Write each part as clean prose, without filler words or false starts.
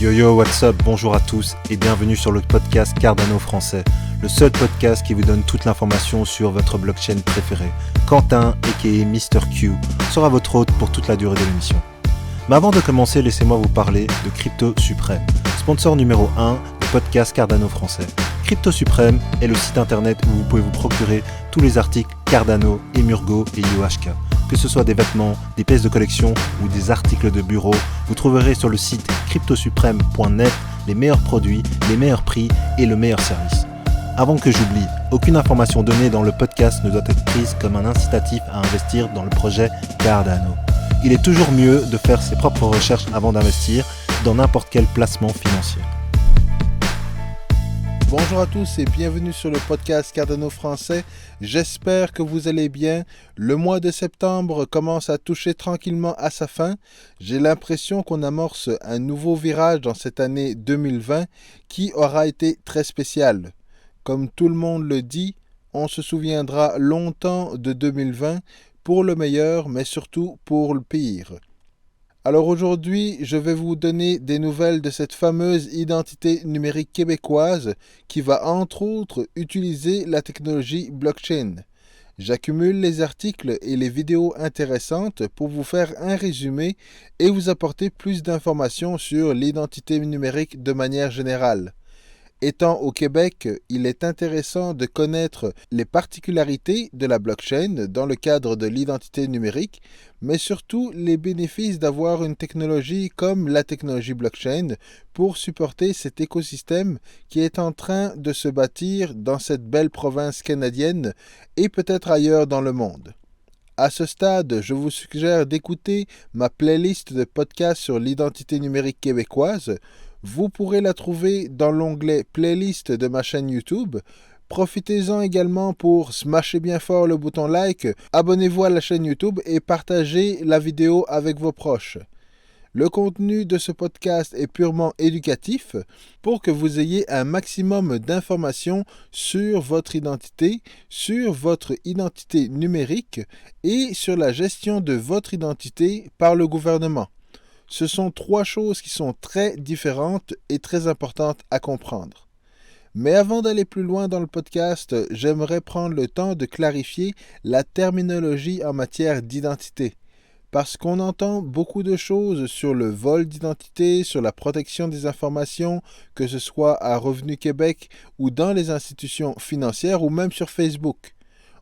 Yo yo, what's up, bonjour à tous et bienvenue sur le podcast Cardano français, le seul podcast qui vous donne toute l'information sur votre blockchain préférée. Quentin, aka Mr. Q, sera votre hôte pour toute la durée de l'émission. Mais avant de commencer, laissez-moi vous parler de Crypto Suprême, sponsor numéro 1 du podcast Cardano français. Crypto Suprême est le site internet où vous pouvez vous procurer tous les articles Cardano, Emurgo et UHK. Que ce soit des vêtements, des pièces de collection ou des articles de bureau, vous trouverez sur le site cryptosupreme.net les meilleurs produits, les meilleurs prix et le meilleur service. Avant que j'oublie, aucune information donnée dans le podcast ne doit être prise comme un incitatif à investir dans le projet Cardano. Il est toujours mieux de faire ses propres recherches avant d'investir dans n'importe quel placement financier. Bonjour à tous et bienvenue sur le podcast Cardano français. J'espère que vous allez bien. Le mois de septembre commence à toucher tranquillement à sa fin. J'ai l'impression qu'on amorce un nouveau virage dans cette année 2020 qui aura été très spéciale. Comme tout le monde le dit, on se souviendra longtemps de 2020 pour le meilleur mais surtout pour le pire. Alors aujourd'hui, je vais vous donner des nouvelles de cette fameuse identité numérique québécoise qui va entre autres utiliser la technologie blockchain. J'accumule les articles et les vidéos intéressantes pour vous faire un résumé et vous apporter plus d'informations sur l'identité numérique de manière générale. Étant au Québec, il est intéressant de connaître les particularités de la blockchain dans le cadre de l'identité numérique, mais surtout les bénéfices d'avoir une technologie comme la technologie blockchain pour supporter cet écosystème qui est en train de se bâtir dans cette belle province canadienne et peut-être ailleurs dans le monde. À ce stade, je vous suggère d'écouter ma playlist de podcasts sur l'identité numérique québécoise. Vous pourrez la trouver dans l'onglet Playlist de ma chaîne YouTube. Profitez-en également pour smasher bien fort le bouton like, abonnez-vous à la chaîne YouTube et partagez la vidéo avec vos proches. Le contenu de ce podcast est purement éducatif pour que vous ayez un maximum d'informations sur votre identité numérique et sur la gestion de votre identité par le gouvernement. Ce sont trois choses qui sont très différentes et très importantes à comprendre. Mais avant d'aller plus loin dans le podcast, j'aimerais prendre le temps de clarifier la terminologie en matière d'identité. Parce qu'on entend beaucoup de choses sur le vol d'identité, sur la protection des informations, que ce soit à Revenu Québec ou dans les institutions financières ou même sur Facebook.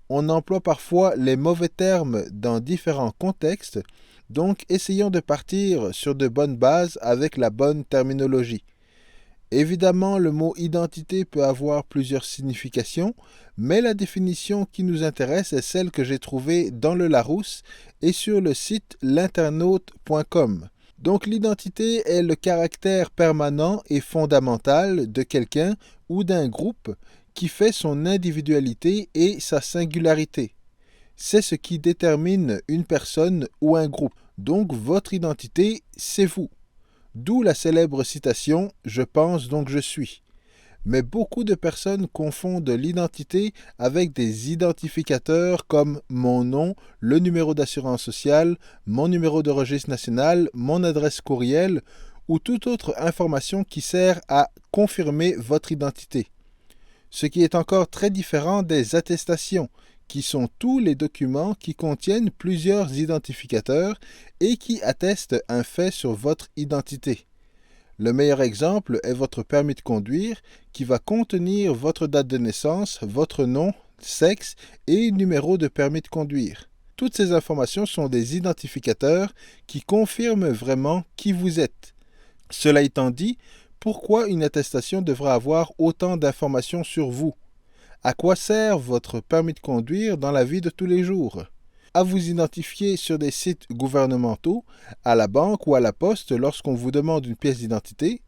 On emploie parfois les mauvais termes dans différents contextes, donc essayons de partir sur de bonnes bases avec la bonne terminologie. Évidemment, le mot identité peut avoir plusieurs significations, mais la définition qui nous intéresse est celle que j'ai trouvée dans le Larousse et sur le site l'internaute.com. Donc l'identité est le caractère permanent et fondamental de quelqu'un ou d'un groupe qui fait son individualité et sa singularité. C'est ce qui détermine une personne ou un groupe. Donc votre identité, c'est vous. D'où la célèbre citation « Je pense donc je suis ». Mais beaucoup de personnes confondent l'identité avec des identificateurs comme mon nom, le numéro d'assurance sociale, mon numéro de registre national, mon adresse courriel ou toute autre information qui sert à confirmer votre identité. Ce qui est encore très différent des attestations, qui sont tous les documents qui contiennent plusieurs identificateurs et qui attestent un fait sur votre identité. Le meilleur exemple est votre permis de conduire qui va contenir votre date de naissance, votre nom, sexe et numéro de permis de conduire. Toutes ces informations sont des identificateurs qui confirment vraiment qui vous êtes. Cela étant dit, pourquoi une attestation devra avoir autant d'informations sur vous? À quoi sert votre permis de conduire dans la vie de tous les jours? À vous identifier sur des sites gouvernementaux, à la banque ou à la poste lorsqu'on vous demande une pièce d'identité.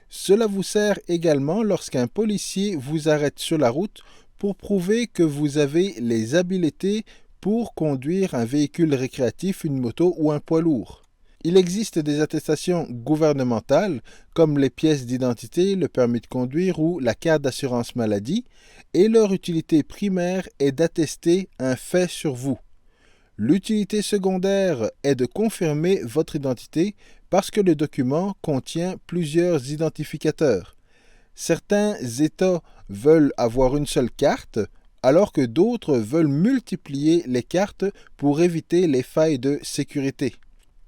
Cela vous sert également lorsqu'un policier vous arrête sur la route pour prouver que vous avez les habiletés pour conduire un véhicule récréatif, une moto ou un poids lourd. Il existe des attestations gouvernementales comme les pièces d'identité, le permis de conduire ou la carte d'assurance maladie et leur utilité primaire est d'attester un fait sur vous. L'utilité secondaire est de confirmer votre identité parce que le document contient plusieurs identificateurs. Certains États veulent avoir une seule carte, alors que d'autres veulent multiplier les cartes pour éviter les failles de sécurité.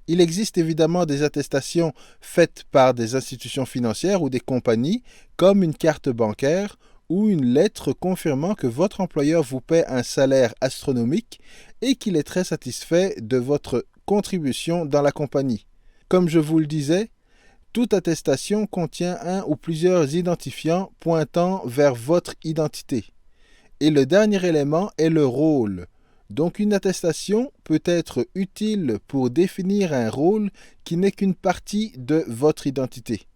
Il existe évidemment des attestations faites par des institutions financières ou des compagnies, comme une carte bancaire ou une lettre confirmant que votre employeur vous paie un salaire astronomique et qu'il est très satisfait de votre contribution dans la compagnie. Comme je vous le disais, toute attestation contient un ou plusieurs identifiants pointant vers votre identité. Et le dernier élément est le rôle. Donc une attestation peut être utile pour définir un rôle qui n'est qu'une partie de votre identité.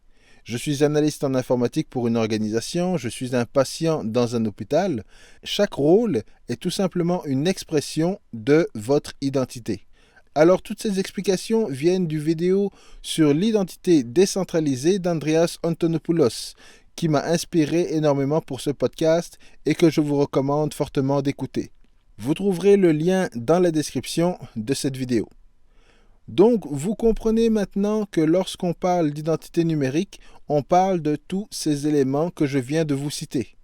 Je suis analyste en informatique pour une organisation, je suis un patient dans un hôpital. Chaque rôle est tout simplement une expression de votre identité. Alors toutes ces explications viennent du vidéo sur l'identité décentralisée d'Andreas Antonopoulos, qui m'a inspiré énormément pour ce podcast et que je vous recommande fortement d'écouter. Vous trouverez le lien dans la description de cette vidéo. Donc, vous comprenez maintenant que lorsqu'on parle d'identité numérique, on parle de tous ces éléments que je viens de vous citer.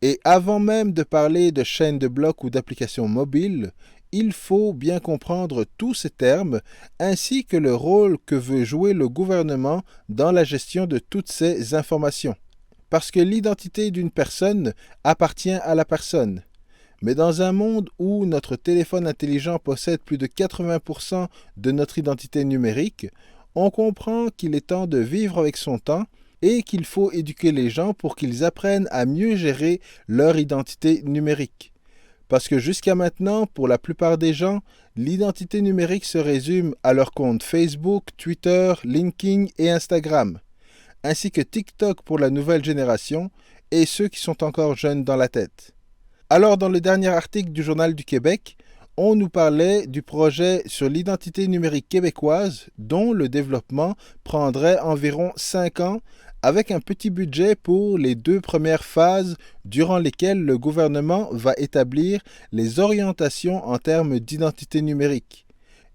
Et avant même de parler de chaîne de blocs ou d'applications mobiles, il faut bien comprendre tous ces termes ainsi que le rôle que veut jouer le gouvernement dans la gestion de toutes ces informations. Parce que l'identité d'une personne appartient à la personne. Mais dans un monde où notre téléphone intelligent possède plus de 80% de notre identité numérique, on comprend qu'il est temps de vivre avec son temps et qu'il faut éduquer les gens pour qu'ils apprennent à mieux gérer leur identité numérique. Parce que jusqu'à maintenant, pour la plupart des gens, l'identité numérique se résume à leur compte Facebook, Twitter, LinkedIn et Instagram, ainsi que TikTok pour la nouvelle génération et ceux qui sont encore jeunes dans la tête. Alors, dans le dernier article du Journal du Québec, on nous parlait du projet sur l'identité numérique québécoise dont le développement prendrait environ 5 ans avec un petit budget pour les 2 premières phases durant lesquelles le gouvernement va établir les orientations en termes d'identité numérique.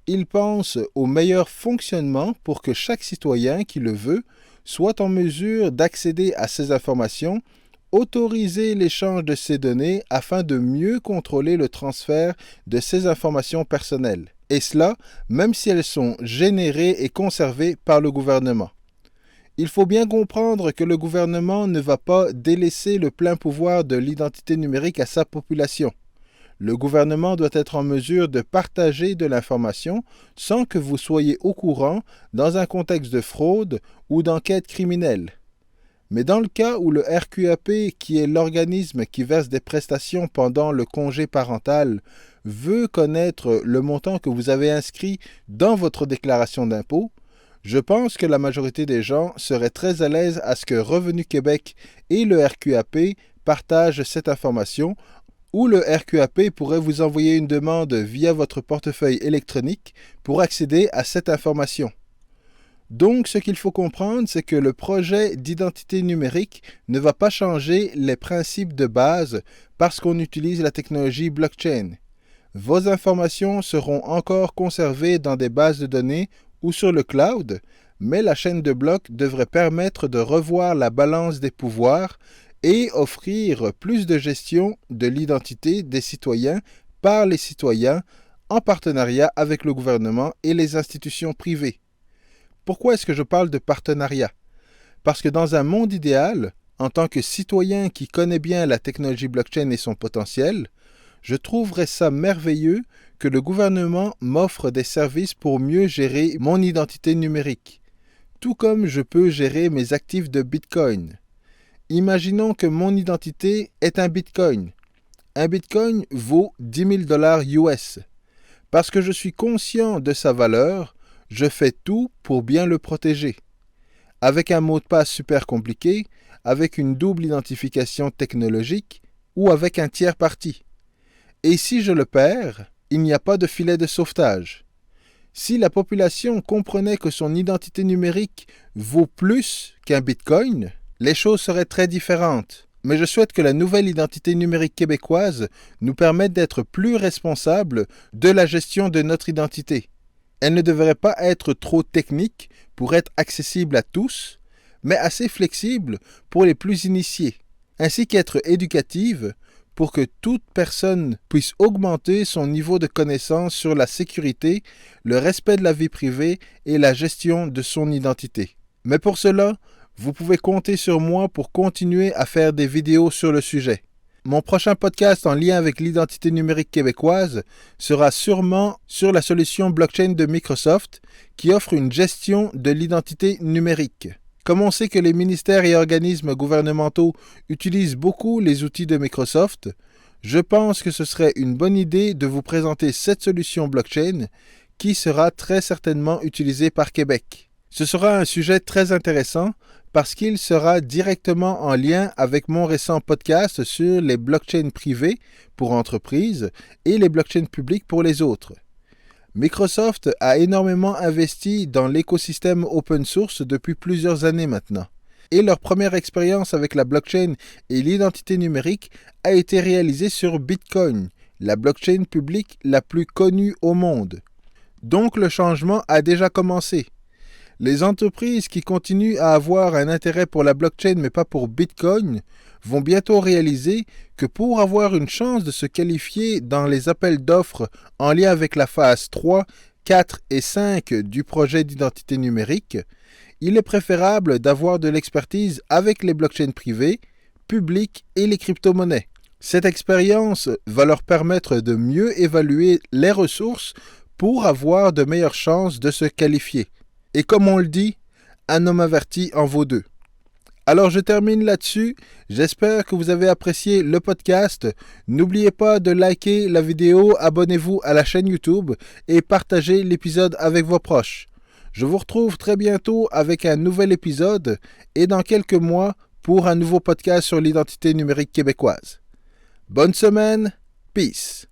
Il pense au meilleur fonctionnement pour que chaque citoyen qui le veut soit en mesure d'accéder à ces informations, autoriser l'échange de ces données afin de mieux contrôler le transfert de ces informations personnelles. Et cela, même si elles sont générées et conservées par le gouvernement. Il faut bien comprendre que le gouvernement ne va pas délaisser le plein pouvoir de l'identité numérique à sa population. Le gouvernement doit être en mesure de partager de l'information sans que vous soyez au courant dans un contexte de fraude ou d'enquête criminelle. Mais dans le cas où le RQAP, qui est l'organisme qui verse des prestations pendant le congé parental, veut connaître le montant que vous avez inscrit dans votre déclaration d'impôt, je pense que la majorité des gens seraient très à l'aise à ce que Revenu Québec et le RQAP partagent cette information, ou le RQAP pourrait vous envoyer une demande via votre portefeuille électronique pour accéder à cette information. Donc, ce qu'il faut comprendre, c'est que le projet d'identité numérique ne va pas changer les principes de base parce qu'on utilise la technologie blockchain. Vos informations seront encore conservées dans des bases de données ou sur le cloud, mais la chaîne de blocs devrait permettre de revoir la balance des pouvoirs et offrir plus de gestion de l'identité des citoyens par les citoyens en partenariat avec le gouvernement et les institutions privées. Pourquoi est-ce que je parle de partenariat? Parce que dans un monde idéal, en tant que citoyen qui connaît bien la technologie blockchain et son potentiel, je trouverais ça merveilleux que le gouvernement m'offre des services pour mieux gérer mon identité numérique, tout comme je peux gérer mes actifs de Bitcoin. Imaginons que mon identité est un Bitcoin. Un Bitcoin vaut 10 000 $ US. Parce que je suis conscient de sa valeur, je fais tout pour bien le protéger. Avec un mot de passe super compliqué, avec une double identification technologique ou avec un tiers parti. Et si je le perds, il n'y a pas de filet de sauvetage. Si la population comprenait que son identité numérique vaut plus qu'un Bitcoin, les choses seraient très différentes. mais je souhaite que la nouvelle identité numérique québécoise nous permette d'être plus responsables de la gestion de notre identité. Elle ne devrait pas être trop technique pour être accessible à tous, mais assez flexible pour les plus initiés, ainsi qu'être éducative pour que toute personne puisse augmenter son niveau de connaissance sur la sécurité, le respect de la vie privée et la gestion de son identité. Mais pour cela, vous pouvez compter sur moi pour continuer à faire des vidéos sur le sujet. Mon prochain podcast en lien avec l'identité numérique québécoise sera sûrement sur la solution blockchain de Microsoft qui offre une gestion de l'identité numérique. Comme on sait que les ministères et organismes gouvernementaux utilisent beaucoup les outils de Microsoft, je pense que ce serait une bonne idée de vous présenter cette solution blockchain qui sera très certainement utilisée par Québec. Ce sera un sujet très intéressant parce qu'il sera directement en lien avec mon récent podcast sur les blockchains privées pour entreprises et les blockchains publiques pour les autres. Microsoft a énormément investi dans l'écosystème open source depuis plusieurs années maintenant. Et leur première expérience avec la blockchain et l'identité numérique a été réalisée sur Bitcoin, la blockchain publique la plus connue au monde. Donc le changement a déjà commencé. Les entreprises qui continuent à avoir un intérêt pour la blockchain mais pas pour Bitcoin vont bientôt réaliser que pour avoir une chance de se qualifier dans les appels d'offres en lien avec la phase 3, 4 et 5 du projet d'identité numérique, il est préférable d'avoir de l'expertise avec les blockchains privées, publiques et les crypto-monnaies. Cette expérience va leur permettre de mieux évaluer les ressources pour avoir de meilleures chances de se qualifier. Et comme on le dit, un homme averti en vaut deux. Alors je termine là-dessus. J'espère que vous avez apprécié le podcast. N'oubliez pas de liker la vidéo, abonnez-vous à la chaîne YouTube et partagez l'épisode avec vos proches. Je vous retrouve très bientôt avec un nouvel épisode et dans quelques mois pour un nouveau podcast sur l'identité numérique québécoise. Bonne semaine, peace.